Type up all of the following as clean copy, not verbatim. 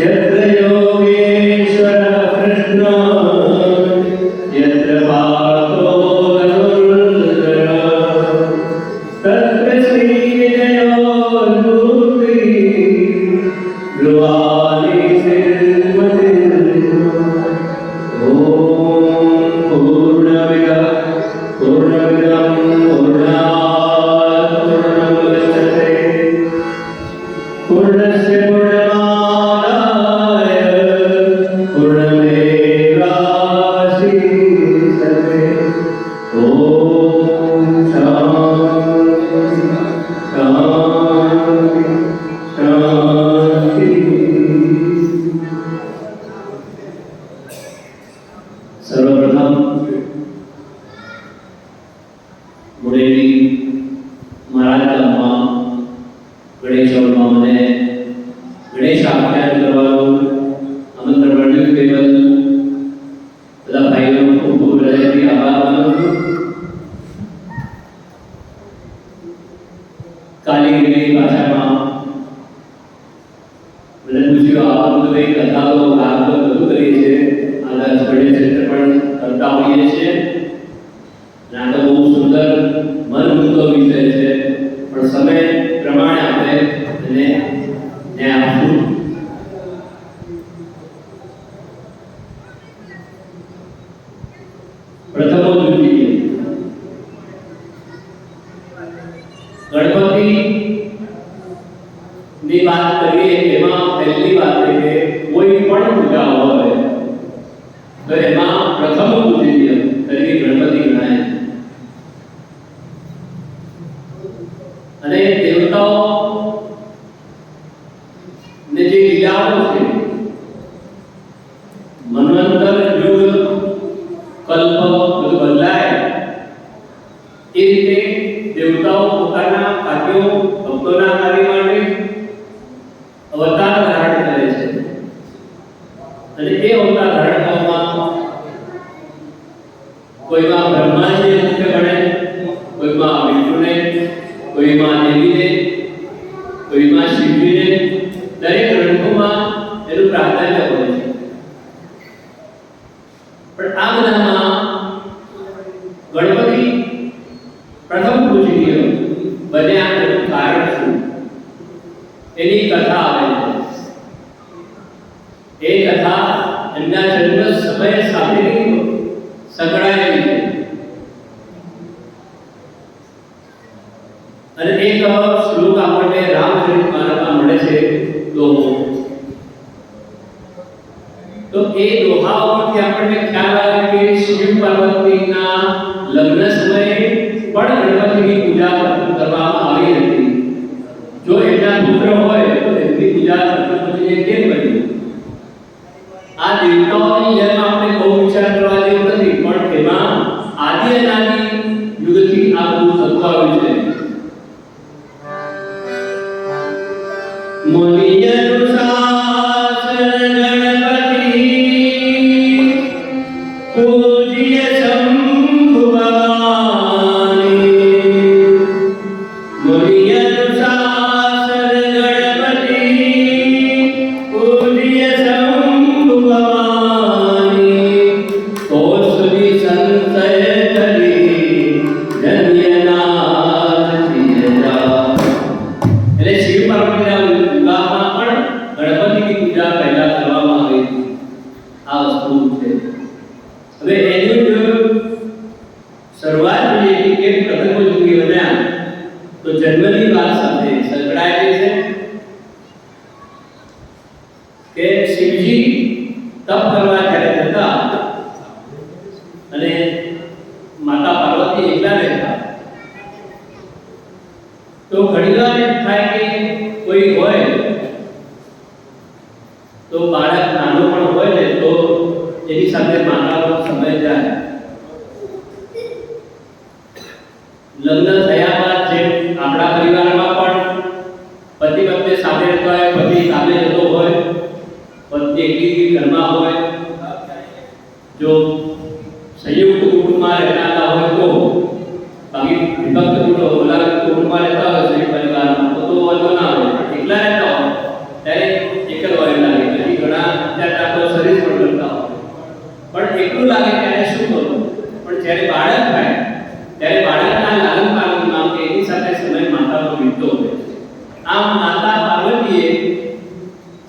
यत्र योगेश्वरः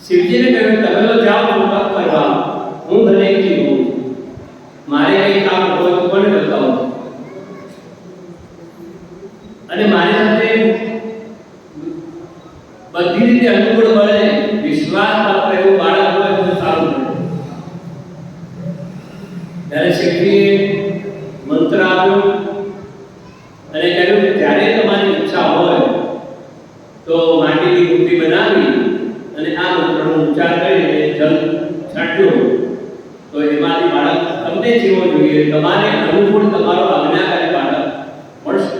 શિવજીને કહ્યું તમે તો જાઓ તપ કરવા, હું ઘરે એકલી હોઉં, મારે કંઈ કામ હોય તો કોને બતાવો, અને મારી સાથે બધી રીતે અનુકૂળ બને વિશ્વાસ પાત્ર એવું બાળક હોય તો સારું બને. ત્યારે શિવજીએ મંત્ર આપ્યો અને કહ્યું કે જ્યારે તમારી ઈચ્છા હોય તો માટીની મૂર્તિ બનાવી અને આ મંત્રનો ઉચ્ચાર કરીને જલ છાંટજો તો એમાંથી બાળક તમને જેવો જોઈએ તમારે અનુકૂળ તમારો આજ્ઞાકારી બાળક મળશે.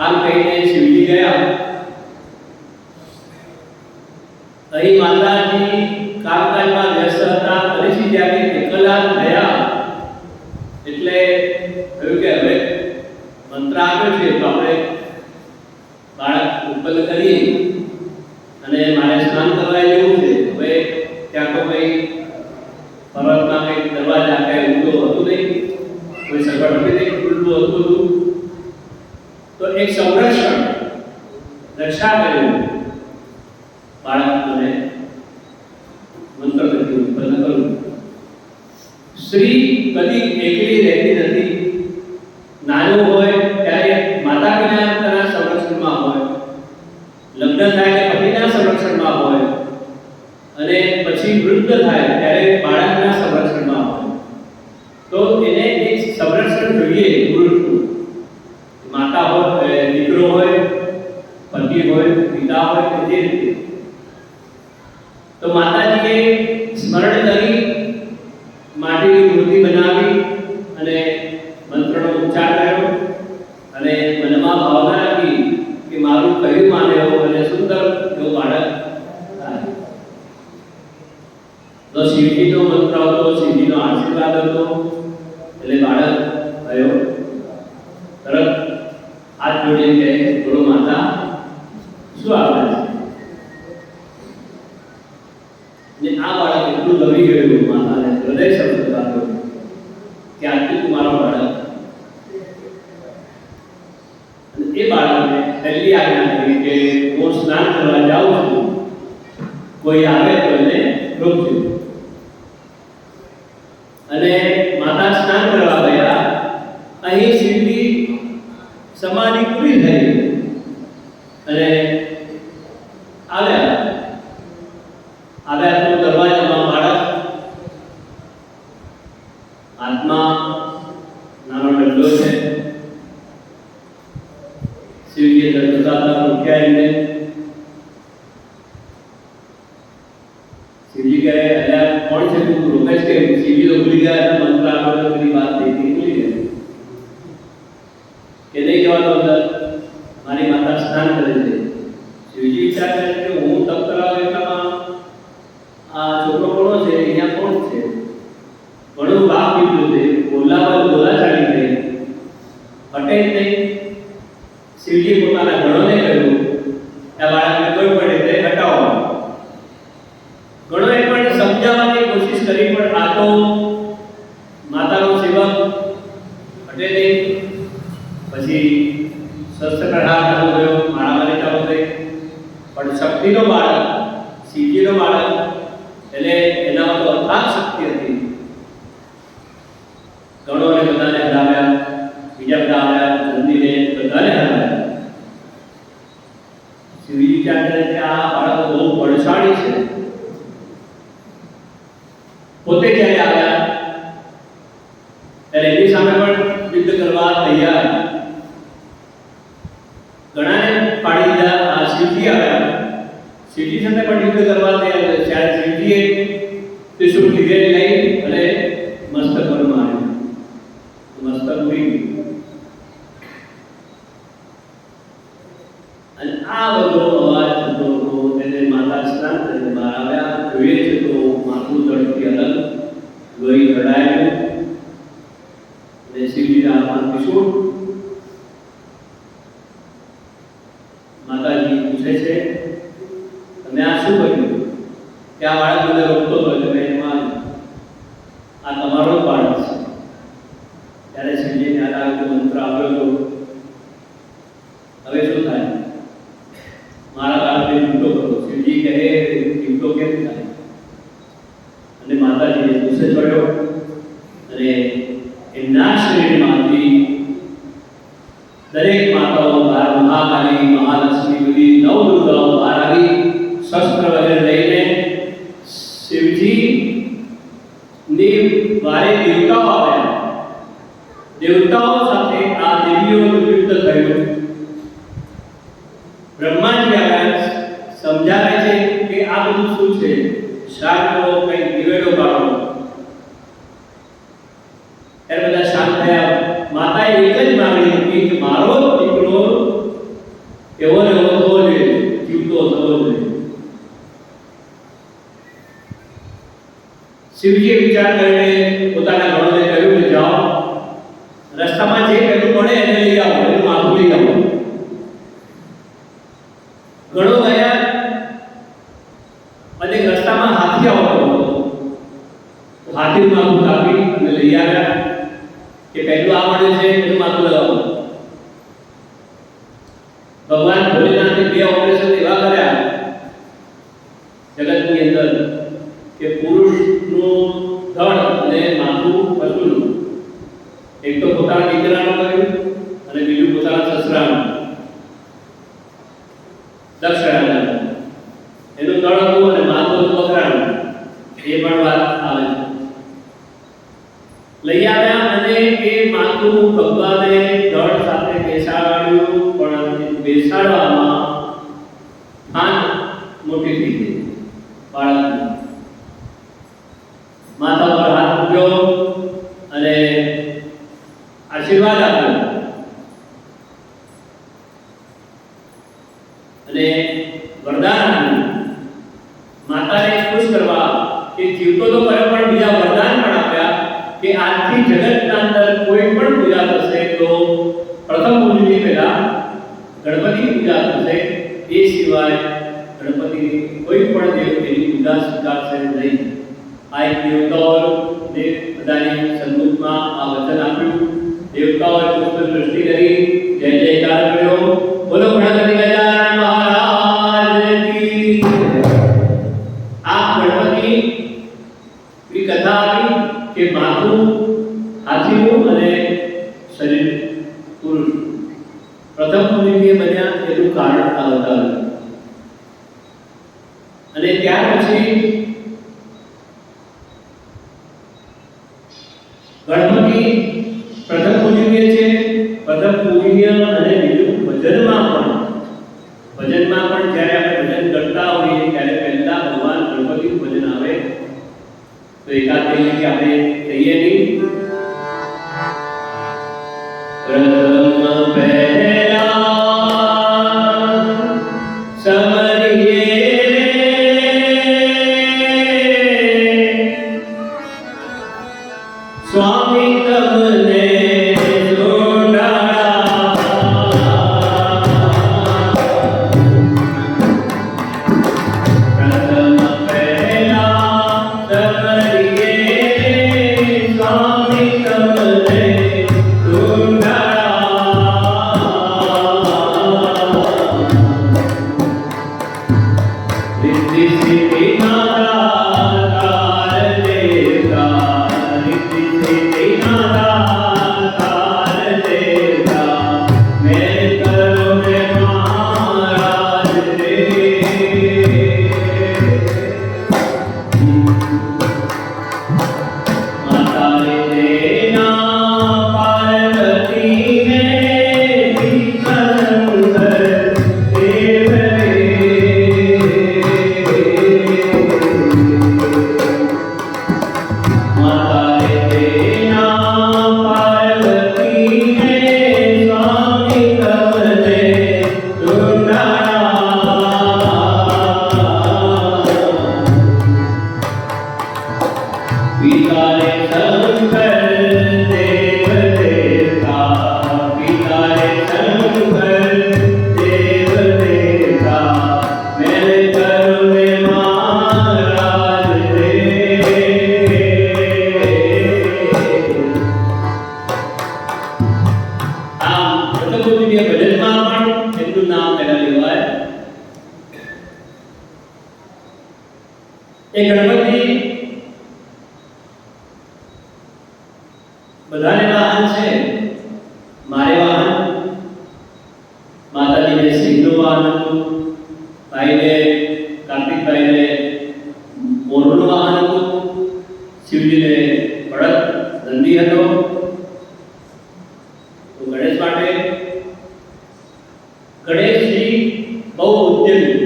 આમ કહીને શિવજી ગયા. અહીં માતાજી કામકાજમાં વ્યસ્ત હતા. ફરીથી જ્યારે એકલા થયા એટલે કહ્યું કે હવે મંત્ર આપ્યો છે તો આપણે બાળક ઉત્પન્ન કરીએ અને મારે સ્નાન કરવા જેવું છે. હવે ત્યાં તો કંઈ પર્વતમાં કંઈ દરવાજા કંઈ ઊંડો હતું નહીં, કોઈ સગવડ હતી નહીં, ખુલ્લું હતું બધું. તો એક સંરક્ષણ રક્ષા કર્યું બાળકને મંત્ર થકી ઉત્પન્ન કર્યું. સ્ત્રી કદી એકલી રહેતી નથી. નાનું હોય ત્યારે માતા પિતાના સંરક્ષણમાં હોય, લગ્ન થાય કે પતિના સંરક્ષણમાં હોય, અને પછી વૃદ્ધ થાય ત્યારે બાળકના સંરક્ષણમાં હોય. તો એને એક સંરક્ષણ જોઈએ પુરુષનું. માતા હોય, દીકરો હોય, પતિ હોય, પિતા હોય, કે જે રીતે. તો માતાજીએ સ્મરણ કરી માટીની મૂર્તિ બનાવી અને મંત્રનો ઉચ્ચાર કર્યો અને મનમાં ભાવના રાખી કે મારું કહ્યું માને એવો અને સુંદર એવો બાળક થાય. તો શિવજીનો મંત્ર હતો, શિવજીનો આશીર્વાદ હતો એટલે બાળક થયો. તરત હાથ જોડીને કહે બોલો માતા શું આવે છે? ને આ બાળક એટલું ગમી ગયું માતાને, હૃદય શબ્દ આવ્યો કે આટલું તમારો બાળક. અને એ બાળકને પહેલી આજ્ઞા કરી કે હું સ્નાન કરવા જાઉં છું, કોઈ આવે તો એને રોકજો. અને માતા સ્નાન કરવા ગયા. અહીં શિવજી સમાધિ પૂરી થઈ અને આવ્યા તો દરવાજામાં બાળક હાથમાં નાનો ડંડો છે. શિવજીએ દરવાજા મૂક્યા એમને. શિવજી કહે અલ્યા કોણ છે તું રોકે છે? શિવજી તો ભૂલી ગયા મંત્ર આપેલો તેની વાત થઈ ભૂલી ગયા કે નહીં જવાનો અંદર, મારી માતા સ્નાન કરે છે. શિવજી વિચાર કરે કે હું તપ કરાવ એટલામાં આ છોકરો કોનો છે, અહીંયા કોણ છે? ઘણું બાપ દીધું છે, બોલાવા બોલાચાલી થઈ હટે જ નહીં. શિવજી પોતાના ગણોને કહ્યું આ બાળકને કોઈ પડે તે હટાવો. ગણોએ પણ સમજાવવાની કોશિશ કરી પણ આ તો માતાનો સેવક હટે નહીં. પછી શસ્ત્ર પ્રહાર ચાલુ થયો, મારામારી ચાલુ થઈ. પણ શક્તિનો બાળક, શિવજીનો બાળક એટલે એનામાં તો અથાગ શક્તિ હતી. ગણોને બધાને હરાવ્યા, બીજા બધા આવ્યા, નંદીને બધાને હરાવ્યા. શિવજી વિચાર કરે કે આ બાળક બહુ બળશાળી છે. પોતે જ્યારે આવ્યા ત્યારે એની સામે પણ યુદ્ધ કરવા તૈયાર. ઘણાને પાડી દીધા. આ શિવજી આવ્યા, શિવજી સાથે પણ યુદ્ધ કરવા તૈયાર. ત્યારે શિવજીએ ત્રિશૂળ લીધે લઈ અને મસ્તક પર માર્યું. મસ્તક ઉડી ગયું. અને આ બધો અવાજ થતો હતો. એને માતા સ્નાન કરીને બહાર આવ્યા. જોઈએ છે તો માથું ધડથી અલગ, લોહી રડાયેલું અને શિવજીના હાથમાં ત્રિશૂળ. માતાજી પૂછે છે તમે આ શું કર્યું? કે આ બાળક મને રોકતો હતો એટલે મેં એમાં આ તમારો જ બાળક છે. ત્યારે શિવજીને યાદ આવ્યું મંત્ર આપ્યો હતો, હવે શું થાય? મારા બાળકને જૂઠો કરો. શિવજી કહે જૂઠો કેમ અને માતાજીને ગુસ્સે ચડ્યો અને એમના શરીરમાંથી દરેક માતાઓ બહાર, મહાકાલી, મહાલક્ષ્મી, બધી નવ દુર્ગાઓ બહાર આવી શસ્ત્ર વગેરે લઈને શિવજી ની વારે દેવતાઓ આવ્યા. દેવતાઓ સાથે આ દેવીઓનું યુદ્ધ થયું. બ્રહ્માજી આવ્યા, સમજાવે છે કે આ બધું શું છે, શાંત રહો, કંઈક દિવેડો પાડો. ત્યારે બધા શાંત થયા. માતાએ એક જ માંગણી હતી કે મારો દીકરો એવો ને એવો થવો જોઈએ, જીવતો થવો જોઈએ. શિવજીએ વિચાર કરીને પોતાના ગણોને કહ્યું કે જાઓ, રસ્તામાં જે પહેલું મળે એને લઈ આવો, એનું માથું લઈ આવો. ગણો ગયા અને રસ્તામાં હાથી આવતો હતો. હાથીનું માથું કાપી અને લઈ આવ્યા કે પહેલું આ મળે છે એનું માથું લગાવો. ભગવાન ભોલેનાથે 2 ઓપરેશન એવા કર્યા જગતની અંદર કે પુરુષનું ધડ અને માથું પશુનું. એક તો પોતાના દીકરાનું કર્યું અને બીજું પોતાના સસરાનું, દક્ષરાનું. એનું ધડ હતું અને માથું હતું બકરાનું. એ પણ વાત આવે છે. લઈ આવ્યા અને એ માથું ભગવાને ધડ સાથે બેસાડ્યું, પણ બેસાડવામાં આંખ મોટી થઈ ગઈ બાળકની. માથા પર હાથ મૂક્યો અને આશીર્વાદ આપ્યો અને વરદાન આપ્યું. માતાને ખુશ કરવા કે જીવતો તો કર્યો, પણ બીજા વરદાન પણ આપ્યા કે આજથી જગતના અંદર કોઈ પણ પૂજા થશે તો પ્રથમ પૂજનની પહેલા ગણપતિ પૂજા થશે. એ સિવાય ગણપતિની કોઈ પણ દેવતાની પૂજા સ્વીકારશે નહીં. આ એક દેવતાઓને બધાની સન્મુખમાં આ વચન આપ્યું. દેવતાઓએ પુષ્પ સૃષ્ટિ કરી, જય જયકાર કર્યો. બોલો ગણપતિ ગજાનન મહારાજ કી. આ ગણપતિની કથા આવી કે માથું હાથીનું અને શરીર પુરુષ. પ્રથમ પૂજનીય બન્યા એનું કારણ આ બતાવ્યું. અને ત્યાર પછી ગણપતિ પ્રથમ પૂજનીય છે. પ્રથમ પૂજનીય અને બીજું ભજનમાં પણ જ્યારે આપણે ભજન કરતા હોઈએ ત્યારે પહેલા ભગવાન ગણપતિનું ભજન આવે. તો એકાદ મિનિટ આપણે કહીએ નહીં. પ્રથમ પહેલા સમરીએ સ્વામી તમને એ ગણપતિ બધાને વાહન છે. મારે વાહન, માતાજીને સિંહનું વાહન હતું, ભાઈને કાર્તિકભાઈને મોરનું વાહન હતું, શિવજીને બળદ નંદી હતો. તો ગણેશ માટે ગણેશજી બહુ ઉદ્યમી.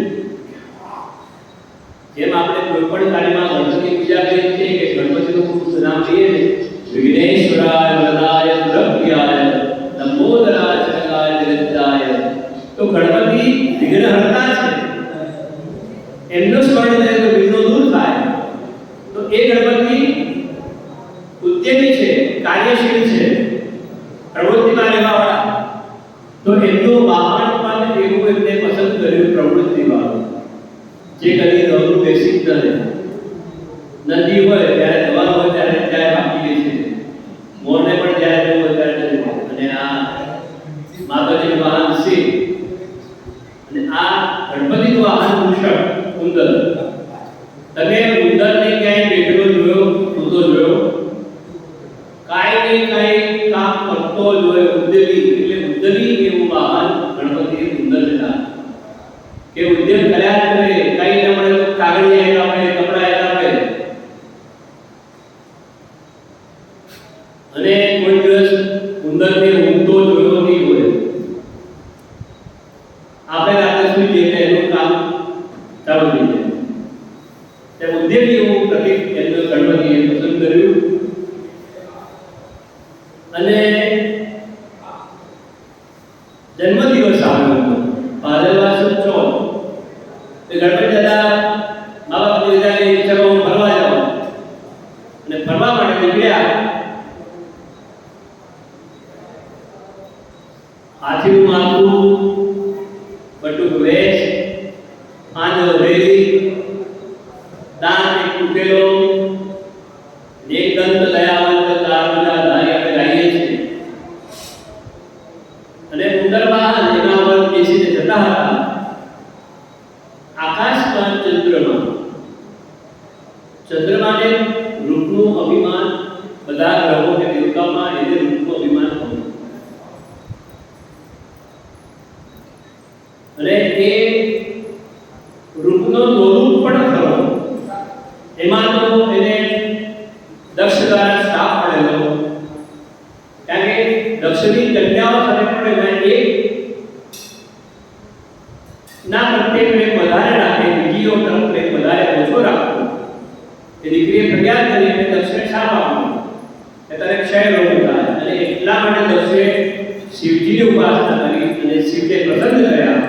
જેમ આપણે કોઈ પણ કાર્યમાં ગણપતિ પૂજા કરીએ છીએ કે ગણપતિનું નામ લઈએ ને, વિઘ્નેશ્વરાય વરદાય સુરપ્રિયાય લંબોદરાય જગદાય જગદાય, તો ગણપતિ વિઘ્નહર્તા છે. એમનું સ્મરણ થાય તો વિઘ્નો દૂર થાય. તો એ ગણપતિ ઉદ્યમી છે, કાર્યશીલ છે, પ્રવૃત્તિમાં રહેવાવાળા. તો એમનું વાહન પણ એવું એમને પસંદ કર્યું પ્રવૃત્તિવાળું, જે કદી દોરું બેસી જ ન રહે. નદી હોય ત્યારે દવા હોય ત્યારે જાય બાકી લે છે, મોરને પણ જ્યારે જવું હોય ત્યારે જવું. અને આ માતાજીનું વાહન સિંહ, અને આ ગણપતિનું વાહન મૂષક ઉંદર. તમે ઉંદરને ક્યાંય બેઠેલો જોયો, સૂતો જોયો? કાંઈ ને કાંઈ કામ કરતો જોયો. ઉદ્યમી એટલે ઉદ્યમી એવું વાહન ગણપતિએ ઉંદરને દાન કે ઉદ્યમ કર્યા જ કરે. કઈ ન મળે તો કાગળિયા આપે, કપડા આપે. અને કોઈ દિવસ ઉંદરને ઊંઘતો જોયો નહીં હોય. આપણે રાતે સુઈ જઈએ એટલે એનું કામ ચાલુ થઈ જાય. તે ઉદ્યમી એવું પ્રતીક એમનો ગણપતિએ પસંદ કર્યું. અને જન્મદિવસ આવ્યો હતો ભાદરવા સુદ ચોથ. ગણપતિ દાદા મા બાપ દીકરાની ઈચ્છામાં ફરવા જાઓ, અને ફરવા માટે નીકળ્યા. હાથીનું માથું, બટુક વેશ, આંધો રેલી, દાંત એક તૂટેલો, એક દંત દયાવંત તારમલા ધારી આપણે ગાઈએ છીએ. અને ઉંદર વાહન એના પર બેસીને જતા હતા. આકાશમાં ચંદ્રમાને રૂપનું અભિમાન, બધા ગ્રહો કે દેવતામાં એને રૂપનું અભિમાન હતું. અને એ રૂપનો સ્વરૂપ પણ ખરો. એમાં તો એને દક્ષ દ્વારા શ્રાપ મળેલો. કારણ કે દક્ષની કન્યાઓ સાથે પણ એમાં એક ના પ્રત્યે પ્રેમ વધારે રાખે, બીજીઓ તરફ પ્રેમ વધારે ઓછો રાખવો. એ દીકરીએ ફરિયાદ કરી અને દક્ષને શાપ આપ્યો કે તારે ક્ષય રોગ થાય. અને એટલા માટે દક્ષે શિવજીની ઉપાસના કરી અને શિવને પ્રસન્ન કર્યા.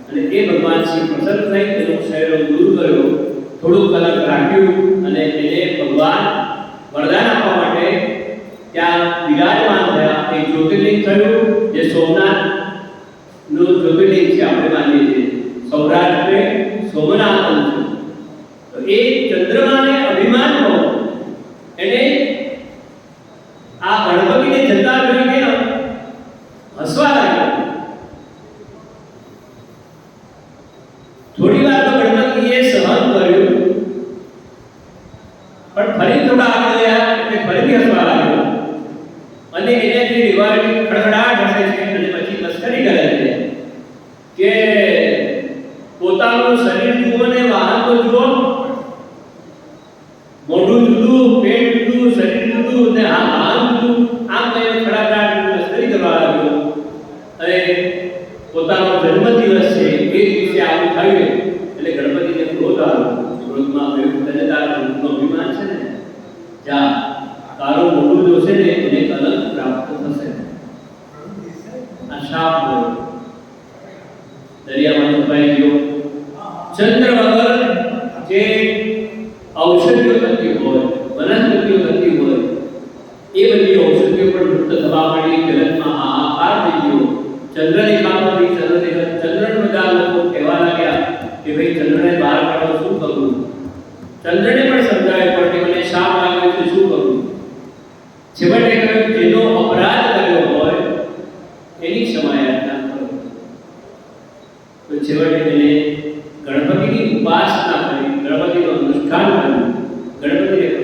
અને એ ભગવાન શિવ પ્રસન્ન થઈ તેનો ક્ષય રોગ દૂર કર્યો, થોડું કલંક રાખ્યું. અને એને ભગવાન વરદાન આપવા માટે ત્યાં વિરાજમાન થયા. એ જ્યોતિર્લિંગ થયું જે સોમનાથનું જ્યોતિર્લિંગ છે. આપણે માનીએ છીએ સૌરાષ્ટ્રે સોમનાથ છે. તો એ ચંદ્રમાને અભિમાન હતો. એને આ ગણપતિને જતા જોઈને હસવા લાગ્યો. થોડી વાર તો ગણપતિએ સહન કર્યું, પણ ફરી થોડા આગળ ગયા એટલે ફરીથી હસવા લાગ્યો. અને એને જે દિવાળની ખડખડાટ હસે છે અને પછી મસ્કરી કરે છે કે પોતાનું શરીર જુઓ ને વાહન તો જુઓ. મોઢું જુદું, પેટ જુદું, શરીર જુદું ને આ વાહન જુદું. આમ કહીને ખડખડાટ મસ્કરી કરવા લાગ્યો. અને પોતાનો જન્મદિવસ છે એ દિવસે આવું થયું એટલે ગણપતિને ક્રોધ આવ્યો. ક્રોધમાં કહ્યું તને તારા રૂપનો અભિમાન છે ને, જા તારું મોઢું જોશે ને એને કલંક પ્રાપ્ત થશે. આ શાપ મળ્યો. દરિયામાં છુપાઈ ગયો. ચંદ્ર વગર જે ઔષધિઓ થતી હોય, વનસ્પતિઓ થતી હોય, એ બધી ઔષધિઓ પણ લુપ્ત થવા માંડી. જગતમાં હાહાકાર થઈ ગયો. ચંદ્ર દેખાવાથી ચંદ્રને બધા લોકો કહેવા લાગ્યા કે ભાઈ ચંદ્રને બહાર કાઢો, શું કરવું? ચંદ્રને પણ સમજાવ્યું પણ કે મને શાપ લાગ્યો છે, શું કરવું? છેવટે કહ્યું જેનો અપરાધ કર્યો હોય એની ક્ષમા યાચના કરો. તો છેવટે એને ગણપતિની ઉપાસના કરી, ગણપતિનું અનુષ્ઠાન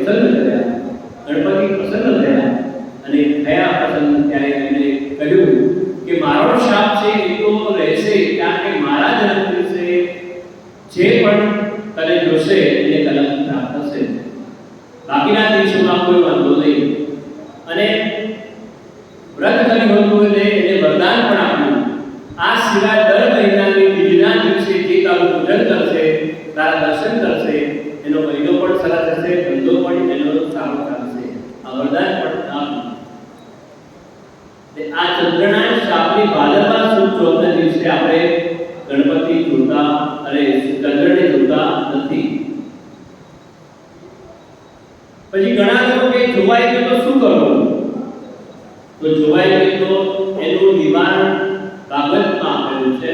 પ્રસન્ન કર્યા. ગણપતિ પ્રસન્ન થયા અને થયા પ્રસન્ન ત્યારે એમણે કહ્યું કે મારો શાપ છે એ તો રહેશે, કારણ કે મારા જન્મ દિવસે જે પણ તને જોશે એને કલમ પ્રાપ્ત થશે, બાકીના દિવસોમાં કોઈ વાંધો નહીં. અને વ્રત કર્યું હતું એટલે એને વરદાન પણ આપ્યું, આ સિવાય દર મહિનાની બીજના દિવસે જે તારું પૂજન કરશે, તારા દર્શન કરશે, એનો મહિનો પણ સરસ થશે, ધંધો પણ એનો સારો ચાલશે. આ વરદાન પણ આપ્યું. આ ચંદ્રનારાયણ શાપની ભાદરવા સુદ ચોથના દિવસે આપણે ગણપતિ જોતા અને ચંદ્રને જોતા નથી. પછી ઘણા લોકો કે જોવાય ગયું તો શું કરવું? તો જોવાય ગયું તો એનું નિવારણ ભાગવતમાં આપેલું છે.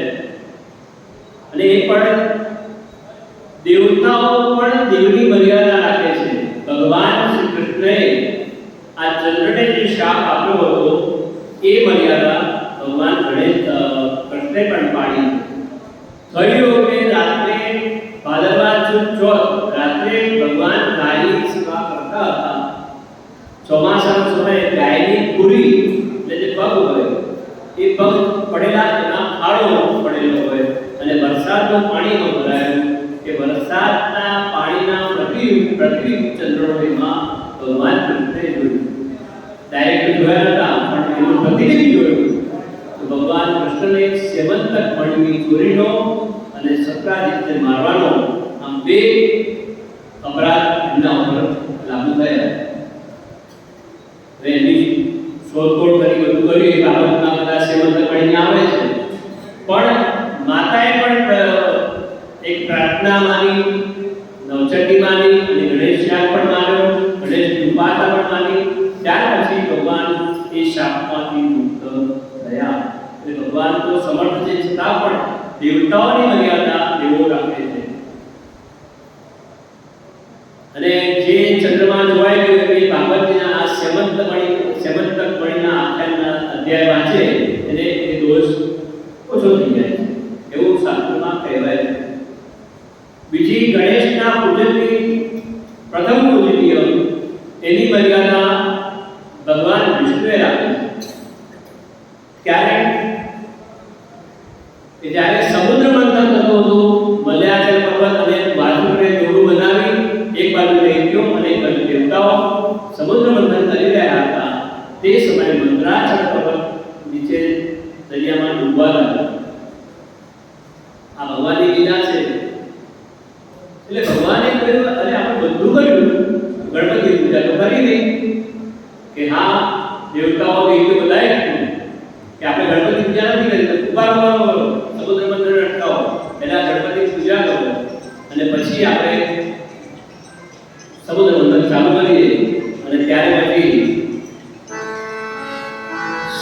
અને એ પણ દેવતાઓ પણ દેવની મર્યાદા રાખે છે. ભગવાન શ્રી કૃષ્ણએ આ ચંદ્રને જે શાપ આપ્યો હતો એ મર્યાદા ભગવાન કૃષ્ણે પણ પાડી. થયું કે રાત્રે ભાદરવા સુદ ચોથ રાત્રે ભગવાન ગાયની સેવા કરતા હતા. ચોમાસાનો સમય ગાયની પૂરી એટલે જે પગ હોય એ પગ પડેલા એના ખાડો પડેલો હોય અને વરસાદનું પાણીમાં ભરાયું કે વરસાદના પાણીના પ્રતિબિંબ ચંદ્રોદયમાં ભગવાન કૃષ્ણે જોયું. ડાયરેક્ટ જોયા હતા પણ એનું પ્રતિબિંબ જોયું તો ભગવાન કૃષ્ણને સેવંતક મણની ચોરીનો અને સત્રાજીતને મારવાનો આમ બે અપરાધ એમના ઉપર લાગુ થયા. એની શોધખોળ કરી બધું કર્યું એ બાબતમાં બધા સેવંતક મણીને આવે છે. પણ માતાએ પણ એક પ્રાર્થના માની, નવચંડી માની અને ગણેશ યાગ પણ માન્યો, ગણેશ ઉપાસના પણ માની. ત્યાર પછી ભગવાન એ શાપમાંથી મુક્ત થયા. એટલે ભગવાન તો સમર્થ છે, છતાં પણ દેવતાઓની મર્યાદા દેવો રાખે છે. અને જે ચંદ્રમાં જોવાય ગયું કે ભાગવતના આ સેવંતક મણીના આખ્યાનના અધ્યાય વાંચે એને એ દોષ ઓછો થઈ જાય છે એવું શાસ્ત્રમાં કહેવાય છે. બીજી ગણેશના પૂજનની પ્રથમ પૂજનીય એની મર્યાદા ભગવાન વિષ્ણુએ રાખી છે. ક્યારે કે જ્યારે સમુદ્ર મંથન થતું હતું, મલયાચલ પર્વત અને વાસુદેવને દોરું બનાવી એક બાજુ લઈ ગયો અને એક બાજુ દેવતાઓ સમુદ્ર મંથન કરી રહ્યા હતા. તે સમયે મંદરાચલ પર્વત નીચે દરિયામાં ડૂબવા લાગ્યો. આ ભગવાનની લીલા છે. એટલે ભગવાને કહ્યું અરે આપણે બધું કર્યું, ગણપતિ પૂજા તો કરી નહીં કે હા દેવતાઓ એ બધાએ કીધું કે આપણે ગણપતિ પૂજા નથી કરી, ઉભા રહો, સમુદ્ર મંથન અટકાવો, પહેલા ગણપતિ પૂજા કરો અને પછી આપણે સમુદ્ર મંથન ચાલુ કરીએ. અને ત્યારે પછી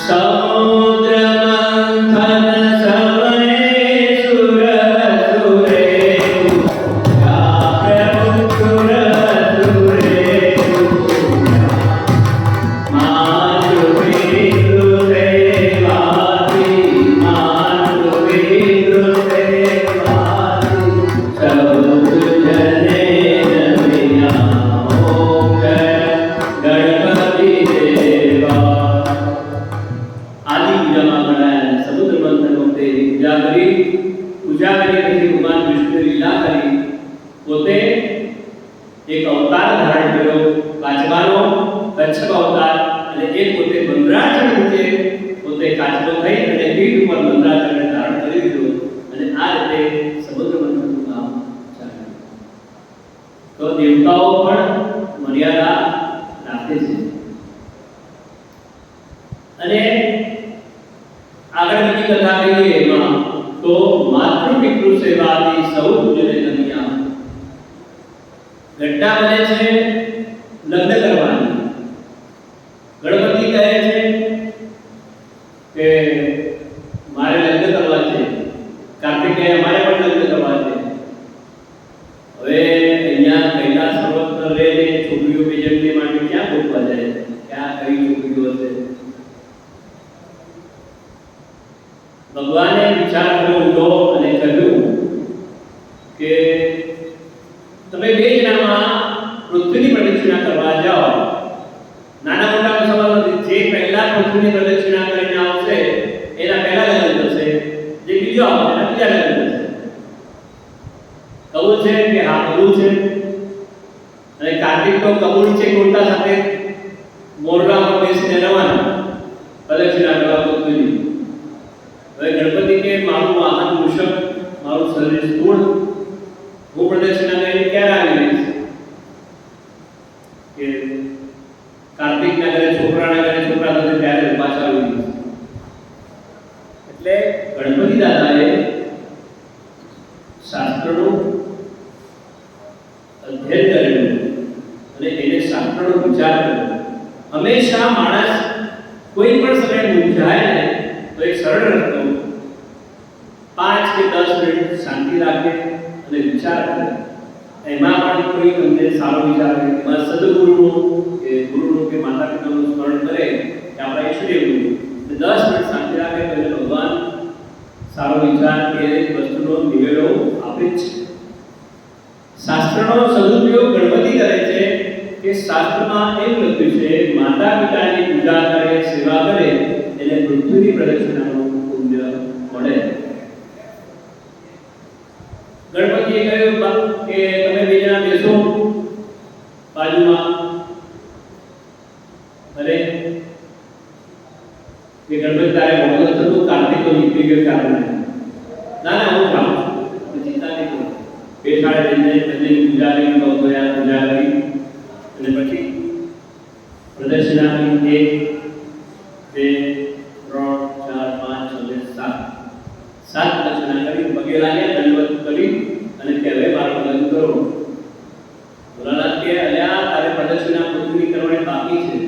સમુદ્ર મંથન એક અવતાર ધારણ કર્યો કાચબાનો, કચ્છપ અવતાર. અને એ પોતે મંદરાચલ નીચે પોતે કાચબો થઈ અને પીઠ ઉપર મંદરાચલને ધારણ કરી દીધો અને આ રીતે સમુદ્ર મંથનનું કામ ચાલ્યું. તો દેવતાઓ પણ મર્યાદા રાખે છે. અને આગળ બીજી કથા કહીએ એમાં તો માતૃ પિતૃ સેવાથી સૌ પૂજને દુનિયા ઘટના બને છે લગ્ન કરવાની. ગણપતિ કહે છે કે મારે લગ્ન કરવા છે, કાર્તિક કહે અમારે પણ લગ્ન કરવા છે. હવે અહીંયા કૈલાસ પર્વત પર રહીને છોકરીઓ બીજનને માટે ક્યાં ગોતવા જાય? ક્યાં કઈ છોકરીઓ હશે? ભગવાને વિચાર કર્યો ઊંડો અને કહ્યું કે તમે બે જણામાં પૃથ્વીની પરીક્ષા પ્રદક્ષિણા કરવા જાઓ, નાના મોટા સવાલ નથી. જે પહેલા પૃથ્વીની પ્રદક્ષિણા કરીને આવશે એના પહેલા લગ્ન થશે, જે બીજો આવશે એના બીજા લગ્ન થશે. કબૂલ છે કે હા કબૂલ છે? અને કાર્તિક તો કબૂલ છે કુર્તા સાથે મોરલા પર બેસીને રવાના પ્રદક્ષિણા કરવા પૃથ્વીની. હવે ગણપતિ કે મારું વાહન વૃષભ, મારું શરીર સ્થૂળ, હું પ્રદક્ષિણા કરીને ક્યારે આવી રહીશ? કે કાર્તિકના ઘરે છોકરાના ઘરે છોકરા થશે ત્યારે પાછા આવી રહીશ. એટલે ગણપતિ દાદાએ શાસ્ત્રનું અધ્યયન કરેલું અને એને શાસ્ત્રનો વિચાર કર્યો. હંમેશા માણસ કોઈ પણ સમયે મૂંઝાય ને તો એક સરળ રસ્તો 5 કે 10 મિનિટ શાંતિ રાખે અને વિચાર કરે. એમાં પણ કોઈ તમને સારો વિચાર આવે, એમાં સદગુરુનું કે ગુરુનું કે માતા પિતાનું સ્મરણ કરે કે આપણા ઈશ્વરીય ગુરુ 10 મિનિટ શાંતિ રાખે તો એને ભગવાન સારો વિચાર કે વસ્તુનો નિવેડો આપે જ છે. શાસ્ત્રનો સદુપયોગ ગણપતિ કરે છે કે શાસ્ત્રમાં એમ લખ્યું છે માતા પિતાની પૂજા કરે, સેવા કરે એને પૃથ્વીની પ્રદક્ષિણાનું પુણ્ય મળે. ગણપતિએ કહ્યું કે તમે બીજા બેસો બાજુમાં. અરે કે ગણપતિ તારે મોડું થતું, કાર્તિક તો નીકળી ગયો કારણ ના ના હું જાઉં છું, ચિંતા નહીં કરો. બેસાડે જઈને બધી પૂજા કરી, પૂજા કરી અને પછી પ્રદક્ષિણાની 1 2 3 4 5 6 7 પ્રદક્ષિણા કરી પગે લાગ્યા, દંડવત કરી અને કહેવાય મારું લગ્ન કરો. ભોલાનાથ કે અલ્યા તારે પ્રદક્ષિણા પૃથ્વી કરવાની બાકી છે.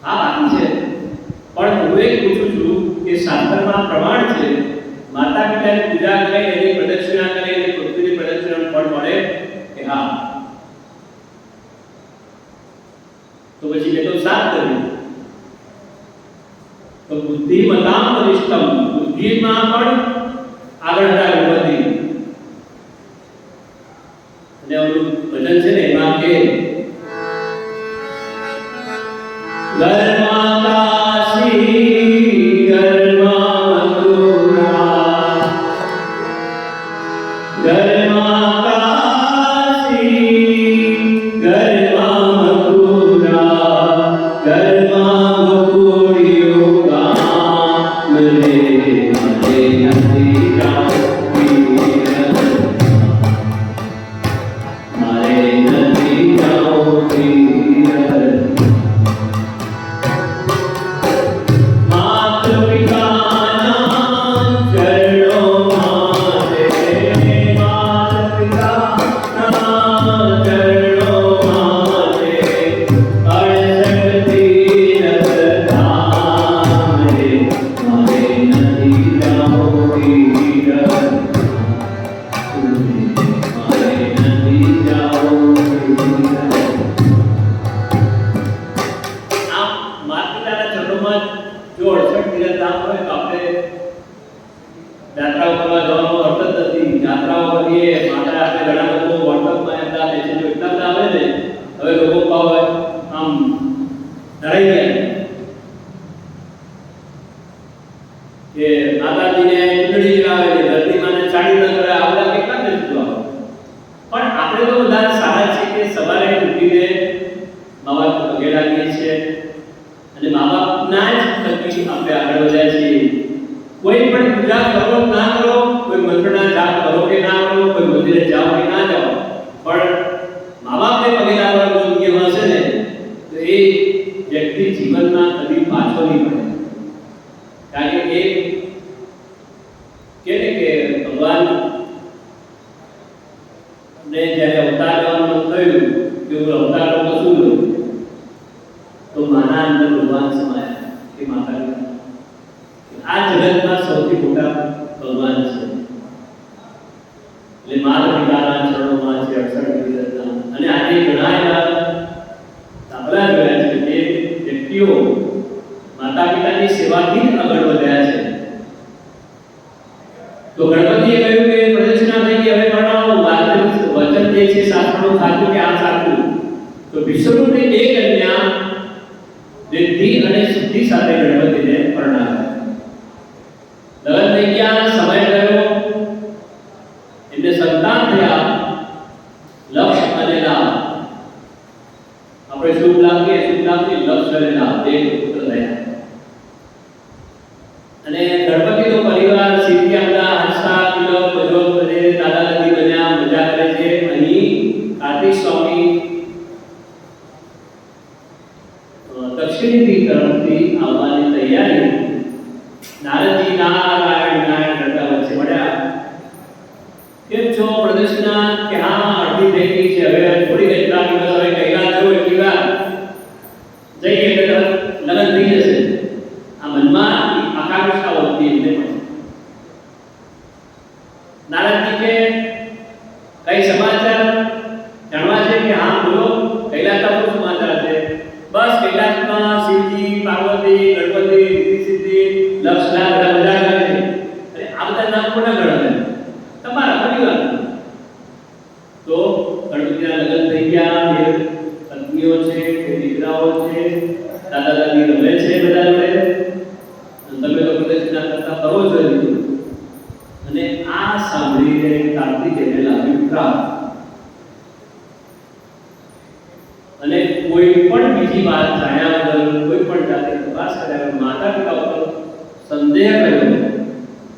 હા બાકી છે, પણ હું એક પૂછું છું કે શાસ્ત્રમાં પ્રમાણ છે માતા પિતાની પૂજા કરે એની પ્રદક્ષિણા કરે એને પૃથ્વીની પ્રદક્ષિણાનું ફળ મળે કે હા? તો પછી મેં તો 7 કર્યું. તો બુદ્ધિમતામ વરિષ્ઠમ, બુદ્ધિમાં પણ આગળ હતા ગણપતિ. અને ઓલું ભજન છે ને એમાં કે ઘરમાં કાશી ઘરમાં મથુરા, ઘરમાં કાશી ઘરમાં મથુરા, ઘરમાં ગોકુળિયો ગામ રે, મારે નથી જાવું, મારે નથી જાવું. તો ગણપતિએ કહ્યું કે પ્રદક્ષિણા થઈ ગઈ, હવે પરણાવો. વચન જે છે શાસ્ત્રનો ખોટું સાચું કે આ સાચું, તો વિષ્ણુની એક કન્યા રિદ્ધિ અને સિદ્ધિ સાથે ગણપતિને પરણાવ્યા. લગ્ન થઈ ગયા, સમય ગયો, એમને સંતાન થયા, લક્ષ અને લાભ. આપણે શુભ લાભ કે શુભ લાભથી લક્ષ અને લાભ બે પુત્ર થયા. અને ગણપતિનો પરિવાર સિદ્ધિઆમદા હંસા કિલો બજો અને દાદા દાદી બન્યા, મજા કરે છે. અહીં કાર્તિક સ્વામી દક્ષિણથી તરફથી આવવાની તૈયારી. નારદજી નારાયણ નારાયણ કરતા વચ્ચે મળ્યા. કેમ છો પ્રદક્ષિણા? કે હા, અડધી થઈ ગઈ છે, હવે થોડી કેટલા દિવસ હવે કૈલાસ જવું એટલી વાર જઈએ એટલે લગ્ન થઈ જશે. આ મનમાં આકાંક્ષા હોતી એમને પણ. નારદજી કે કઈ સમાચાર જાણવા છે? કે હા બોલો, કૈલાસના શું સમાચાર છે? બસ કૈલાસમાં શિવજી, પાર્વતી, ગણપતિ, રિદ્ધિ સિદ્ધિ, લક્ષના બધા મજા કરે છે. અરે આ બધા નામ કોના ગણાવે? તમારા પરિવાર. તો ગણપતિના લગ્ન થઈ ગયા, બે પત્નીઓ છે, બે દીકરાઓ છે, દાદા દાદી રમે છે બધા જોડે. તમે તો પ્રદક્ષિણા કરતા કરો છો. અને આ સાંભળીને કાર્તિકેયને લાગ્યું ખરાબ. અને કોઈ પણ બીજી વાત જાણ્યા વગર, કોઈ પણ જાતે તપાસ કર્યા વગર માતા પિતા ઉપર સંદેહ કર્યો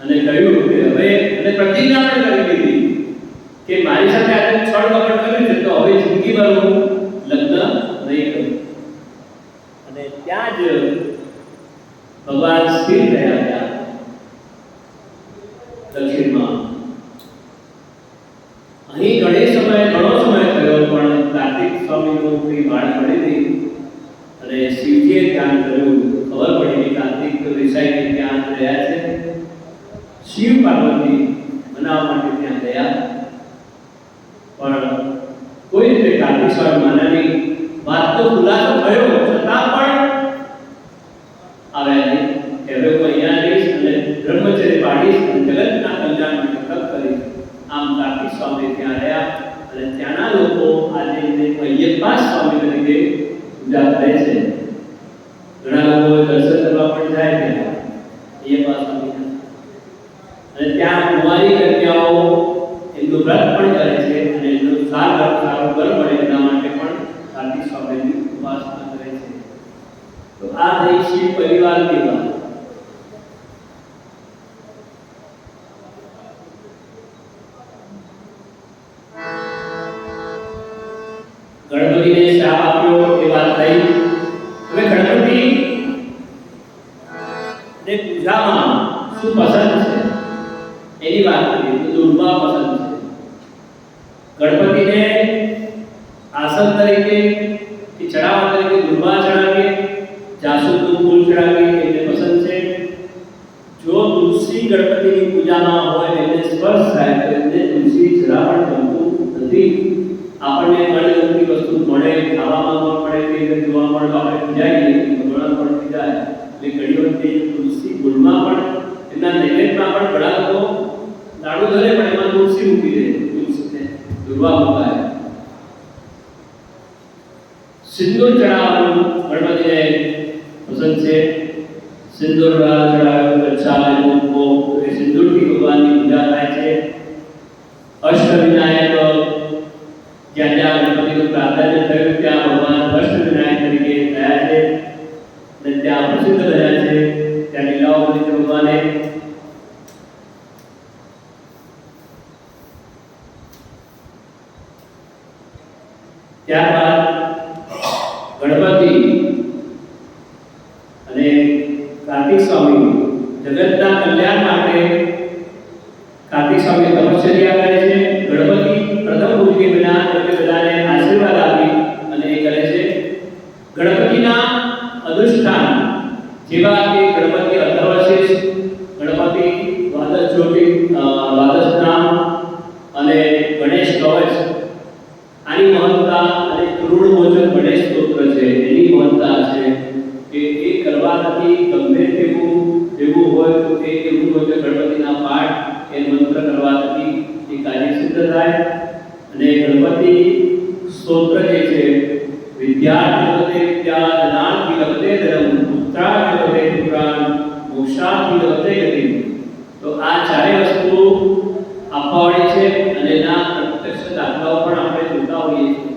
અને કહ્યું કે હવે, અને પ્રતિજ્ઞા પણ કરી દીધી કે મારી સાથે આજે છળ કપટ કર્યું છે, તો હવે જિંદગીભર હું લગ્ન નહીં કરું. અને ત્યાં જ ભગવાન સ્થિર રહ્યા હતા દક્ષિણમાં. અહીં ઘણો સમય થયો, પણ કાર્તિક સ્વામીનું કોઈ વાળ પડી નહીં. અને શિવજીએ ધ્યાન કર્યું, ખબર પડી કે કાર્તિક રિસાઈને ત્યાં રહ્યા છે. શિવ પાર્વતી મનાવવા માટે ત્યાં ગયા, પણ કોઈ રીતે કાર્તિક સ્વામી માનાની વાતનો ખુલાસો થયો છતાં પણ આવ્યા નહીં. હવે હું અહીંયા રહીશ અને બ્રહ્મચર્ય પાડીશ અને જગતના કલ્યાણ માટે તપ કરીશ. આમ કાર્તિક સ્વામી ત્યાં રહ્યા. અને ત્યાંના લોકો આજે એમને અય્યપ્પા સ્વામી તરીકે પૂજા કરે છે. ઘણા લોકો દર્શન કરવા પણ જાય છે અય્યપ્પા સ્વામીના. અને ત્યાં કુંવારી કન્યાઓ એમનું વ્રત પણ કરે છે અને એમનું સારું ઘર મળે એના માટે પણ કાર્તિક સ્વામીની ઉપાસના કરે છે. તો આ થઈ શિવ પરિવારની વાત. ગણપતિને શાપ આપ્યો એ વાત થઈ. હવે ગણપતિ ને પૂજામાં શું પસંદ છે એની વાત કરીએ તો દુર્વા પસંદ છે. ગણપતિને આસન તરીકે કે ચડાવવા તરીકે દુર્વા ચડાવીએ, જાસૂદનું ફૂલ ચડાવીએ એને પસંદ છે. જો તુલસી ગણપતિની પૂજામાં હોય, એને સ્પર્શ થાય તો એને તુલસી જરા પણ ગમતું નથી. આપણને ગણગમતી વસ્તુ મળે, ખાવામાં મળે, કે જોવા મળે તો આપણે પૂજાઈએ, ભગવાન પણ પૂજાય. એટલે ઘણી વખતે તુલસી ફૂલમાં પણ, એના નૈવેદ્યમાં પણ ઘણા લોકો લાડુ ધરે પણ એમાં તુલસી મૂકી દે, તુલસીને દુર્વા મુકાય. સિંદૂર ચડાવવાનું ગણપતિને પસંદ છે. સિંદૂર ચડાવ્યું, ગચ્છા મૂકો, એ સિંદૂરથી ભગવાનની પૂજા થાય છે. અષ્ટવિનાયક જ્યાં જ્યાં ગણપતિનું પ્રાધાન્ય થયું ત્યાં ભગવાન અષ્ટવિનાયક તરીકે થયા છે અને ત્યાં પ્રસિદ્ધ બન્યા છે. ત્યાં લીલાઓ કરી છે ભગવાને. ત્યારબાદ ગણપતિ અને કાર્તિક સ્વામી જગતના કલ્યાણ માટે કાર્તિક સ્વામી તપશ્ચર્યા કરે છે. ગણપતિ પ્રથમ પૂજ્ય બન્યા એટલે બધાને આશીર્વાદ આપી અને એ કરે છે. ગણપતિના અનુષ્ઠાન જેવા કે ગણપતિ અથર્વશીર્ષ, ગણપતિ દ્વાદશ જ્યોતિ, દ્વાદશ નામ અને ગણેશ કવચ, આની મહત્તા અને કરુણ મોચન ગણેશ સ્તોત્ર છે, એની મહત્તા છે કે એ કરવાથી ગમે તેવું હોય તો એ એવું હોય કે ગણપતિના પાઠ એ મંત્ર કરવાથી એ કાર્ય સિદ્ધ થાય. અને ગણપતિ સ્તોત્ર જે છે, વિદ્યાર્થી લભતે વિદ્યા, ધનાર્થી લભતે ધનમ, પુત્રાર્થી લભતે પુત્રાન, મોક્ષાર્થી લભતે ગતિમ. તો આ ચારે વસ્તુ આપવાવાળી છે અને એના પ્રત્યક્ષ દાખલાઓ પણ આપણે જોતા હોઈએ છીએ.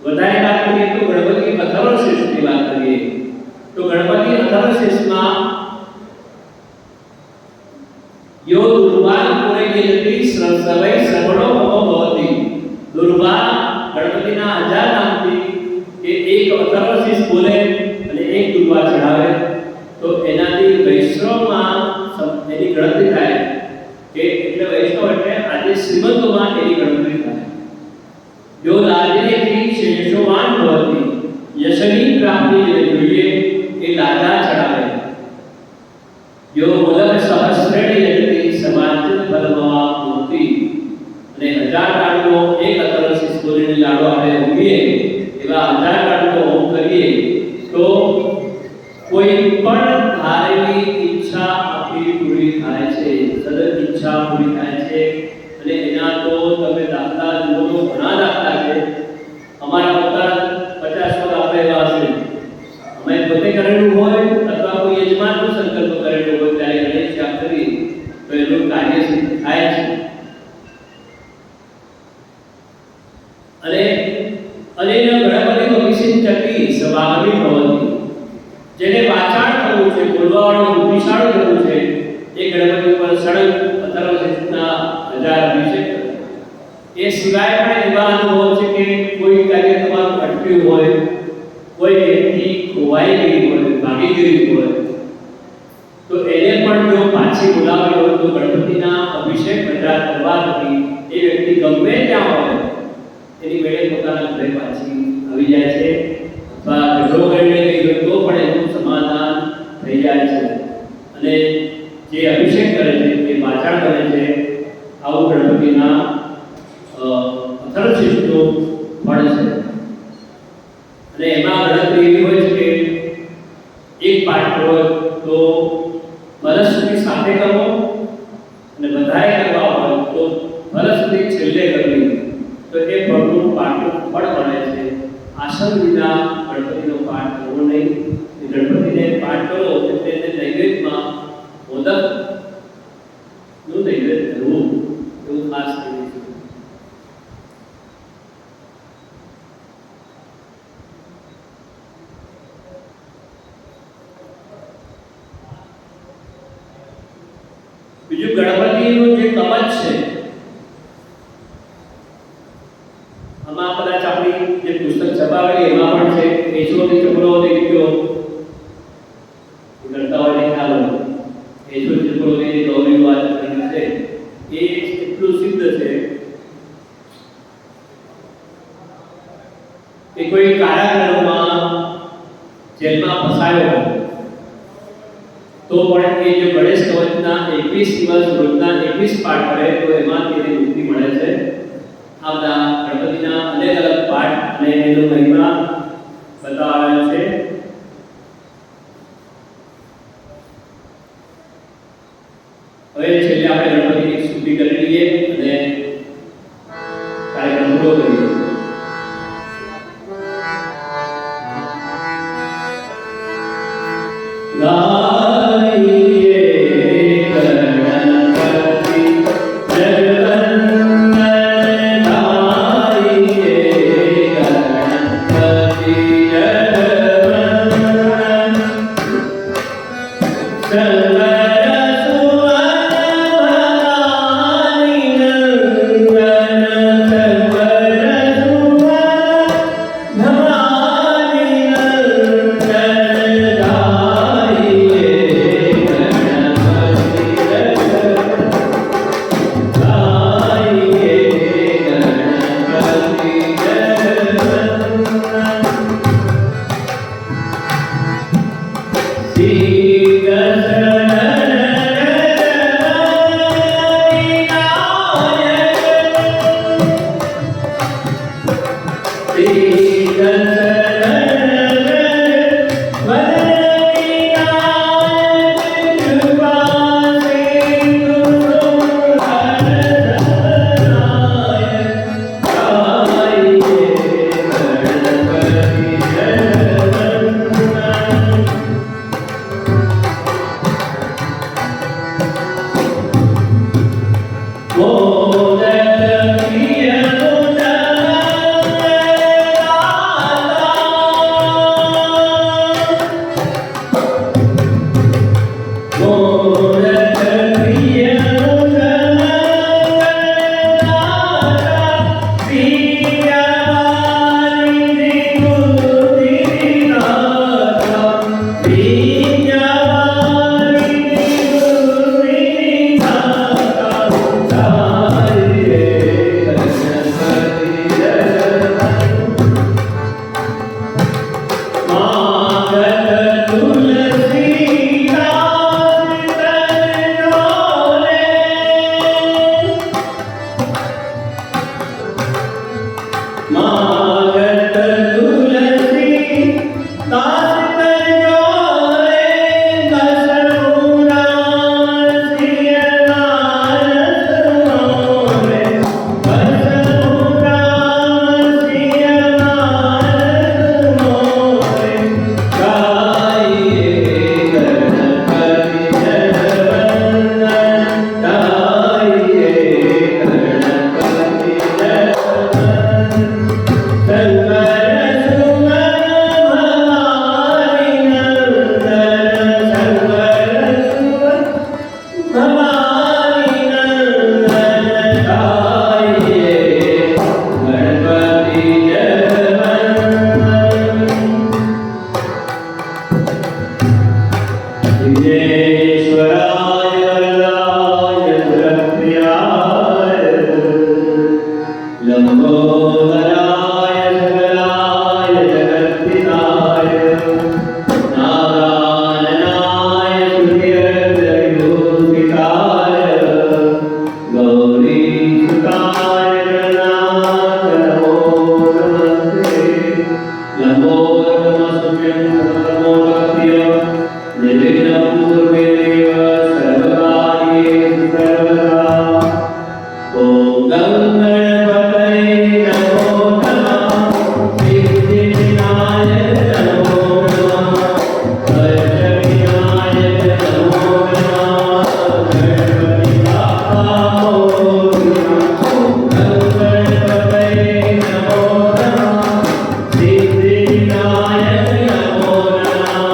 વધારે વાત કરીએ તો ગણપતિ અથર્વશીર્ષની વાત કરીએ તો ગણપતિ અથર્વશીર્ષમાં યો દુર્વાન પુરૈયતિ સર્વૈ સર્વણો મમો ભવતિ. દુર્વા ગણપતિના 1000 નામથી કે એક અથર્વશીર્ષ બોલે અને એક દુર્વા ચડાવે તો એનાથી વૈષ્ણવમાં એની ગણતરી થાય કે એટલે વૈષ્ણવ એટલે આજે શ્રીમંતોમાં એની ગણતરી થાય. જો લાજનેથી શેષોવાન ભવતિ, યશની પ્રાપ્તિ જેને જોઈએ એ લાજા ચડાવે. જો મોદક સહસ્રેણ યજતિ સમાચિત ફલમવા મૂર્તિ. અને 1000 કાળનો એક અથર્વશીર્ષ બોલીને લાડો આપણે ઊંઘીએ એવા 1000 કાળનો હોમ કરીએ તો કોઈ પણ ધારેલી ઈચ્છા આપણી પૂરી થાય છે, સદન ઈચ્છા પૂરી થાય છે. અને એના તો તમે દાખલા જુઓ તો ઘણા દાખલા છે. અમારા પોતાના 50 સો દાખલા એવા હશે. અમે પોતે કરેલું હોય અથવા કોઈ યજમાનનો સંકલ્પ કરેલો હોય ત્યારે ગણેશ જાપ કરી તો એનું કાર્ય સિદ્ધ થાય છે. અને ગણપતિ અભિષેચતી સ્વાગમી ભવતિ. જેને વાચાળ કરવું છે, બોલવાવાળો બુદ્ધિશાળી કરવું છે, એ ગણપતિ પર સળંગ અથર્વશીર્ષના 1000 અભિષેક કરે. એ સિવાય પણ એવા અનુભવ છે કે કોઈ કાર્ય તમારું અટક્યું હોય, કોઈ વ્યક્તિ ખોવાઈ ગઈ હોય, ભાગી ગઈ હોય તો એને પણ જો પાછી બોલાવી હોય તો ગણપતિના અભિષેક 1000 કરવાથી એ વ્યક્તિ ગમે ત્યાં હોય એની વેળે પોતાના ઘરે પાછી આવી જાય છે. ઝઘડો કરીને ગઈ તો પણ એનું સમાધાન થઈ જાય છે. અને જે અભિષેક કરે છે એ વાચાળ કરે છે. આવું ગણપતિના અથર્વશીર્ષનું ફળ છે. અને એમાં ગણતરી એવી હોય છે કે એક પાઠ હોય તો વર્ષ સુધી સાથે કરવો અને બધાએ કરવા હોય તો વર્ષ સુધી છેલ્લે કરવી તો એ ફળનું પાઠનું ફળ મળે છે. આસન વિના ગણપતિનો પાઠ કરવો નહીં. ગણપતિને પાઠ કરો એટલે નૈવેદ્યમાં મોદકનું નૈવેદ્ય ધરવું એવું ખાસ કહેવું છે. બીજું ગણપતિનું જે કવચ છે આમાં કદાચ આપણી જે પુસ્તક છપાવેલી એમાં પણ છે. એશોથી ચક્રો દેખ્યો કરતા હોય ખ્યાલ હોય. એશોથી ચક્રો જે ગૌરી વાત કરી છે એ એટલું સિદ્ધ છે કે કોઈ કારાગૃહમાં જેલમાં ફસાયો તો પણ એ જે ગણેશ કવચના 21 દિવસ રોજના 21 પાઠ કરે તો એમાંથી એને મુક્તિ મળે છે. આ બધા ગણપતિના અલગ અલગ પાઠ અને એનો મહિમા બતાવાયો છે. હવે છેલ્લે આપણે ગણપતિની સ્તુતિ કરી લઈએ અને કાર્યક્રમ પૂરો કરીએ. मागत तुलसी दास कर जोरे बसुरा सिय नारद मोरे बसुरा सिय नारद मोरे गाइए गणपति जगवंदन गाइए गणपति जगवंदन शंकर सुमन भवानी नंदन शंकर सुमन भवानी नंदन गाइए गणपति जगवंदन विघ्नेश्वराय वरदाय सुरप्रियाय लंबोदराय सकलाय जगत्पिताय नारायणाय सुधीर्घविभूषिताय गौरीसुताय गणनाथ नमो नमस्ते लंबोदरमस्तुभ्यं सर्वमोदप्रिय निर्विघ्नं कुरु मे देव सर्वकार्येषु सर्वदा ॐ गं गणपतये नमो नमः सिद्धिविनायक नमो नमः अष्टविनायक नमो नमः गणपति बाप्पा मोरया ॐ गं गणपतये नमो नमः सिद्धिविनायक नमो नमः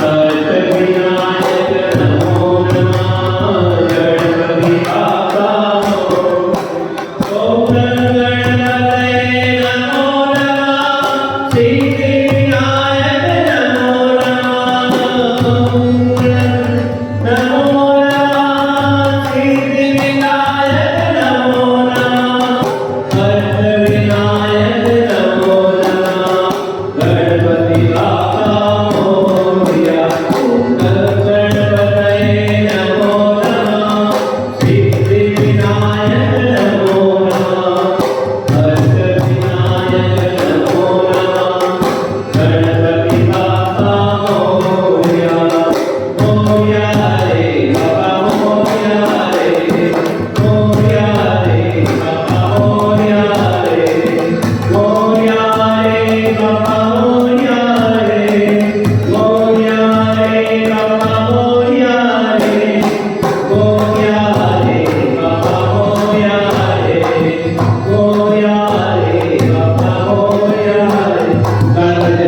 अष्टविनायक नमो नमः गणपति बाप्पा ओम गणपतये नमो नमः सिद्धिविनायक नमो नमः नमो नमः सिद्धिविनायक नमो नमः अष्टविनायक नमो नमः गणपति बाप्पा मोरया ओम गणपतये नमो नमः सिद्धिविनायक नमो नमः अष्टविनायक नमो नमः गणपति बाप्पा मोरया मोरया रे बाबा मोरया रे मोरया रे बाबा मोरया रे मोरया रे बाबा मोरया रे मोरया रे बाबा मोरया रे मोरया रे बाबा मोरया रे मोरया रे बाबा मोरया रे गणपति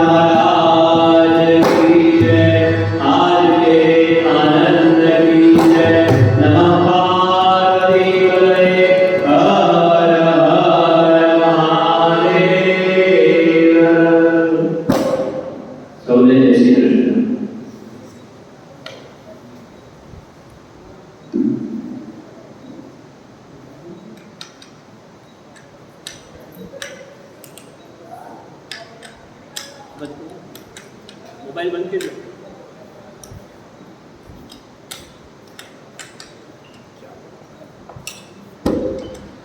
महाराज की जय आज के आनंद की जय नमः पार्वती पतये हर हर महादेव सौले जय श्री कृष्ण मोबाइल बंद कीजिए।